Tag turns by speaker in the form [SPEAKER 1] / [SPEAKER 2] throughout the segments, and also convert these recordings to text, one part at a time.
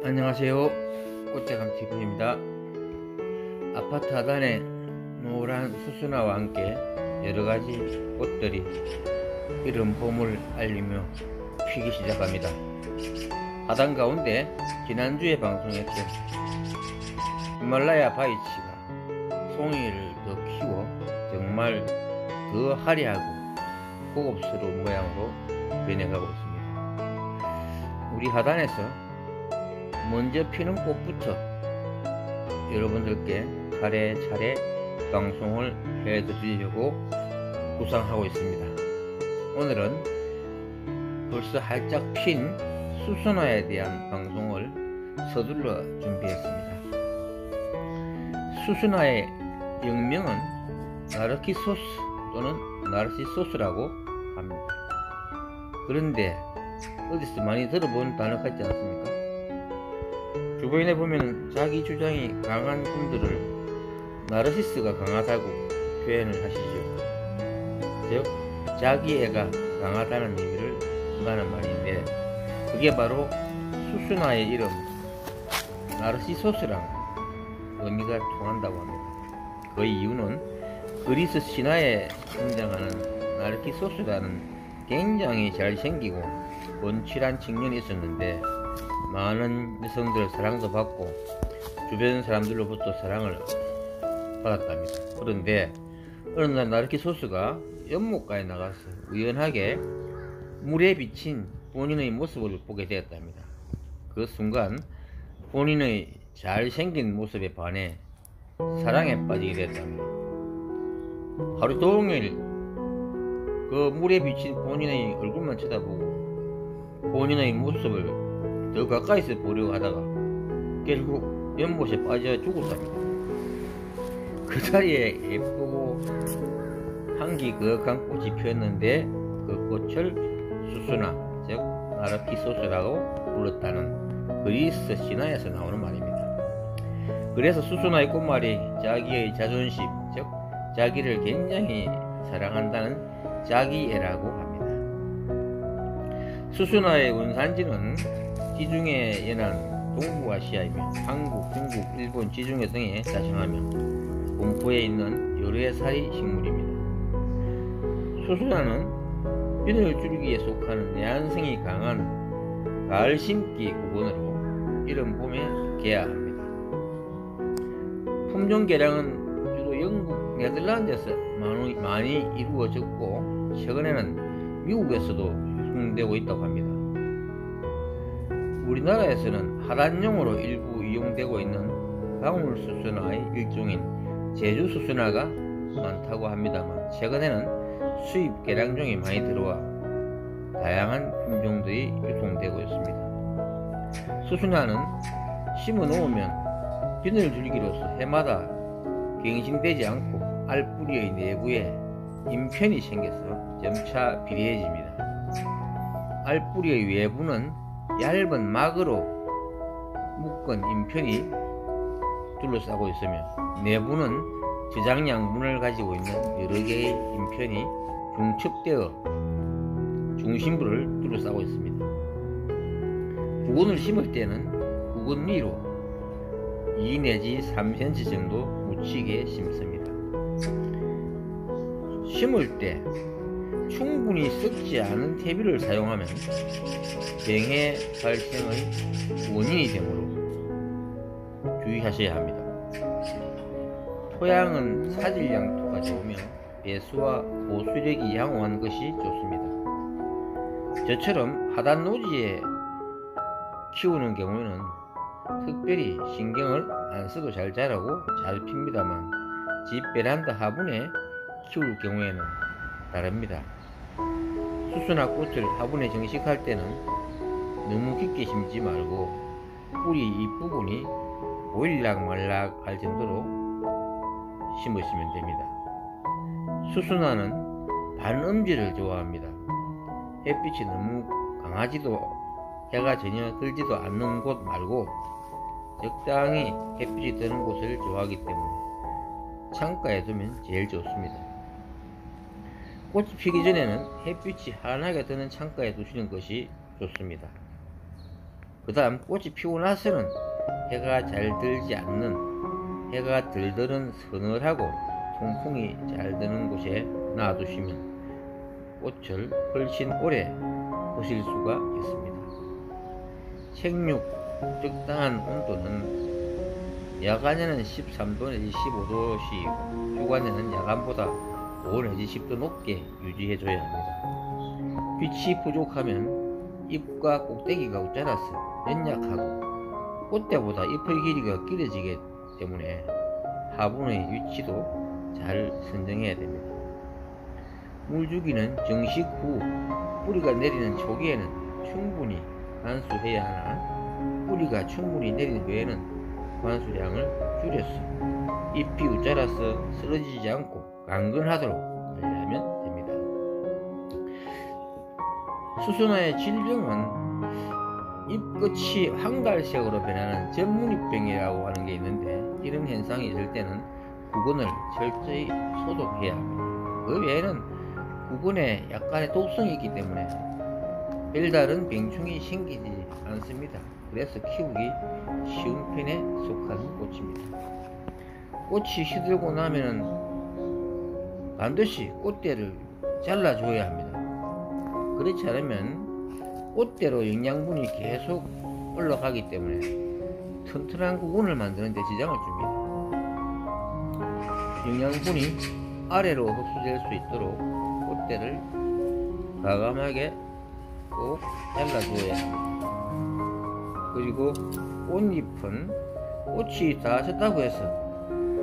[SPEAKER 1] 안녕하세요. 꽃대감TV입니다. 아파트 하단에 노란 수수나와 함께 여러가지 꽃들이 이른 봄을 알리며 피기 시작합니다. 하단 가운데 지난주에 방송했던 히말라야 바이치가 송이를 더 키워 정말 더 화려하고 고급스러운 모양으로 변해가고 있습니다. 우리 하단에서 먼저 피는 꽃부터 여러분들께 차례차례 방송을 해드리려고 구상하고 있습니다. 오늘은 벌써 활짝 핀 수수나에 대한 방송을 서둘러 준비했습니다. 수수나의 영명은 나르키소스 또는 나르시소스라고 합니다. 그런데 어디서 많이 들어본 단어 같지 않습니까? 주변에 보면 자기 주장이 강한 분들을 나르시스가 강하다고 표현을 하시죠. 즉 자기애가 강하다는 의미를 준다는 말인데, 그게 바로 수수나의 이름 나르시소스랑 의미가 통한다고 합니다. 그 이유는 그리스 신화에 등장하는 나르키소스라는 굉장히 잘생기고 번칠한 청년이 있었는데, 많은 여성들 사랑도 받고 주변 사람들로부터 사랑을 받았답니다. 그런데 어느 날 나르키소스가 연못가에 나가서 우연하게 물에 비친 본인의 모습을 보게 되었답니다. 그 순간 본인의 잘생긴 모습에 반해 사랑에 빠지게 되었답니다. 하루 종일 그 물에 비친 본인의 얼굴만 쳐다보고 본인의 모습을 더 가까이서 보려고 하다가 결국 연못에 빠져 죽었답니다. 그 자리에 예쁘고 향기 그윽한 꽃이 피었는데 그 꽃을 수수나, 즉 나르키소스라고 불렀다는 그리스 신화에서 나오는 말입니다. 그래서 수수나의 꽃말이 자기의 자존심, 즉 자기를 굉장히 사랑한다는 자기애라고 합니다. 수수나의 원산지는 지중해 연안 동북아시아이며 한국, 중국, 일본, 지중해 등에 자생하며 분포해 있는 열애사의 식물입니다. 수수나는 비늘줄기에 속하는 내한성이 강한 가을 심기 구본으로 이른 봄에 개화합니다. 품종 개량은 주로 영국, 네덜란드에서 많이 이루어졌고 최근에는 미국에서도 유통되고 있다고 합니다. 우리나라에서는 하단용으로 일부 이용되고 있는 방울수수나의 일종인 제주수수나가 많다고 합니다만, 최근에는 수입 개량종이 많이 들어와 다양한 품종들이 유통되고 있습니다. 수수나는 심어 놓으면 비늘줄기로서 해마다 갱신되지 않고 알뿌리의 내부에 인편이 생겨서 점차 비대해집니다. 알뿌리의 외부는 얇은 막으로 묶은 인편이 둘러싸고 있으며 내부는 저장 양분을 가지고 있는 여러 개의 인편이 중첩되어 중심부를 둘러싸고 있습니다. 부근을 심을 때는 부근 위로 2 내지 3cm 정도 묻히게 심습니다. 심을 때 충분히 썩지 않은 퇴비를 사용하면 병해 발생의 원인이 되므로 주의하셔야 합니다. 토양은 사질양토가 좋으며 배수와 보수력이 양호한 것이 좋습니다. 저처럼 하단 노지에 키우는 경우에는 특별히 신경을 안 써도 잘 자라고 잘 핍니다만, 집 베란다 화분에 키울 경우에는 다릅니다. 수수나 꽃을 화분에 정식할 때는 너무 깊게 심지 말고 뿌리 윗부분이 보일락말락 할 정도로 심으시면 됩니다. 수수나는 반음지를 좋아합니다. 햇빛이 너무 강하지도 해가 전혀 들지도 않는 곳 말고 적당히 햇빛이 드는 곳을 좋아하기 때문에 창가에 두면 제일 좋습니다. 꽃이 피기 전에는 햇빛이 환하게 드는 창가에 두시는 것이 좋습니다. 그 다음 꽃이 피고 나서는 해가 잘 들지 않는, 해가 들들은 서늘하고 통풍이 잘 드는 곳에 놔두시면 꽃을 훨씬 오래 보실 수가 있습니다. 생육 적당한 온도는 야간에는 13도 내지 15도씩이고 주간에는 야간보다 5 내지 10도 높게 유지해줘야 합니다. 빛이 부족하면 잎과 꼭대기가 웃자라서 연약하고 꽃대보다 잎의 길이가 길어지기 때문에 화분의 위치도 잘 선정해야 됩니다. 물주기는 정식 후 뿌리가 내리는 초기에는 충분히 관수해야 하나 뿌리가 충분히 내린 후에는 관수량을 줄여서 잎이 웃자라서 쓰러지지 않고 강건하도록 관리하면 됩니다. 수수나의 질병은 잎끝이 황갈색으로 변하는 전문잎병이라고 하는 게 있는데, 이런 현상이 있을 때는 구근을 철저히 소독해야 합니다. 그 외에는 구근에 약간의 독성이 있기 때문에 별다른 병충이 생기지 않습니다. 그래서 키우기 쉬운 편에 속한 꽃입니다. 꽃이 시들고 나면 반드시 꽃대를 잘라줘야 합니다. 그렇지 않으면 꽃대로 영양분이 계속 올라가기 때문에 튼튼한 구근을 만드는 데 지장을 줍니다. 영양분이 아래로 흡수될 수 있도록 꽃대를 과감하게 꼭 잘라줘야 합니다. 그리고 꽃잎은 꽃이 다 졌다고 해서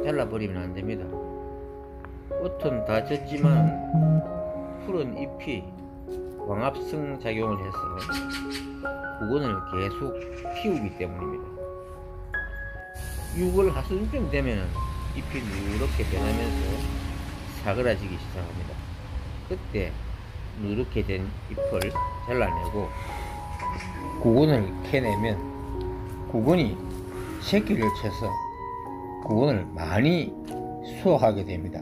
[SPEAKER 1] 잘라버리면 안됩니다. 꽃은 다 졌지만 푸른 잎이 광합성 작용을 해서 구근을 계속 피우기 때문입니다. 6월 하순쯤 되면 잎이 누렇게 변하면서 사그라지기 시작합니다. 그때 누렇게 된 잎을 잘라내고 구근을 캐내면 구근이 새끼를 쳐서 구근을 많이 수확하게 됩니다.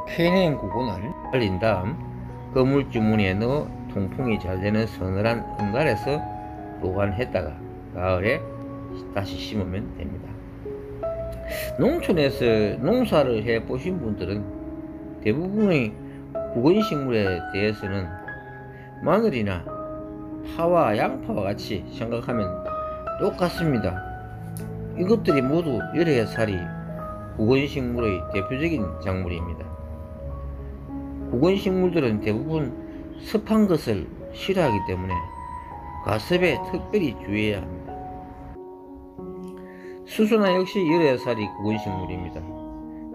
[SPEAKER 1] 캐낸 구근을 말린 다음 거물주머니에 넣어 통풍이 잘 되는 서늘한 응갈에서 보관했다가 가을에 다시 심으면 됩니다. 농촌에서 농사를 해 보신 분들은 대부분의 구근식물에 대해서는 마늘이나 파와 양파와 같이 생각하면 똑같습니다. 이것들이 모두 여러 해 살이 구근식물의 대표적인 작물입니다. 구근식물들은 대부분 습한 것을 싫어하기 때문에 과습에 특별히 주의해야 합니다. 수수나 역시 여러 해 살이 구근식물입니다.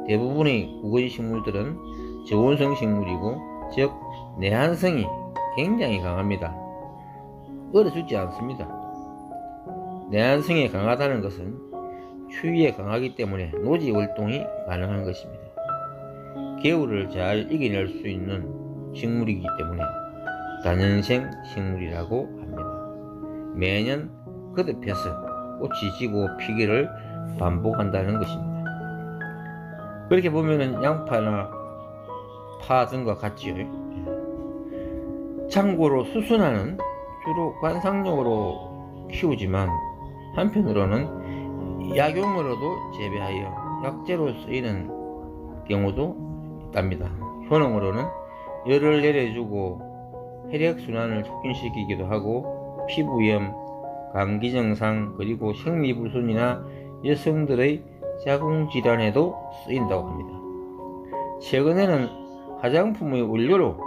[SPEAKER 1] 대부분의 구근식물들은 저온성 식물이고, 즉 내한성이 굉장히 강합니다. 얼어 죽지 않습니다. 내한성이 강하다는 것은 추위에 강하기 때문에 노지 활동이 가능한 것입니다. 겨울을 잘 이겨낼 수 있는 식물이기 때문에 다년생 식물이라고 합니다. 매년 거듭해서 꽃이 지고 피기를 반복한다는 것입니다. 그렇게 보면은 양파나 파 등과 같지요. 참고로 수수나는 주로 관상용으로 키우지만 한편으로는 약용으로도 재배하여 약재로 쓰이는 경우도 있답니다. 효능으로는 열을 내려주고 혈액순환을 촉진시키기도 하고 피부염, 감기 증상, 그리고 생리불순이나 여성들의 자궁질환에도 쓰인다고 합니다. 최근에는 화장품의 원료로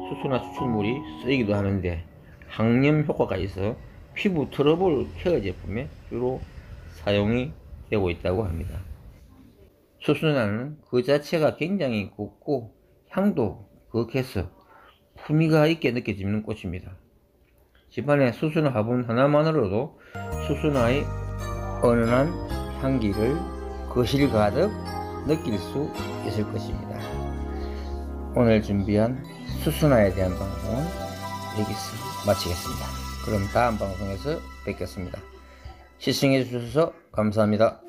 [SPEAKER 1] 수수나 추출물이 쓰이기도 하는데 항염 효과가 있어 피부 트러블 케어 제품에 주로 사용이 되고 있다고 합니다. 수수나는 그 자체가 굉장히 곱고 향도 거룩해서 품위가 있게 느껴지는 꽃입니다. 집안에 수수나 화분 하나만으로도 수수나의 은은한 향기를 거실 가득 느낄 수 있을 것입니다. 오늘 준비한 수수나에 대한 방송은 여기서 마치겠습니다. 그럼 다음 방송에서 뵙겠습니다. 시청해 주셔서 감사합니다.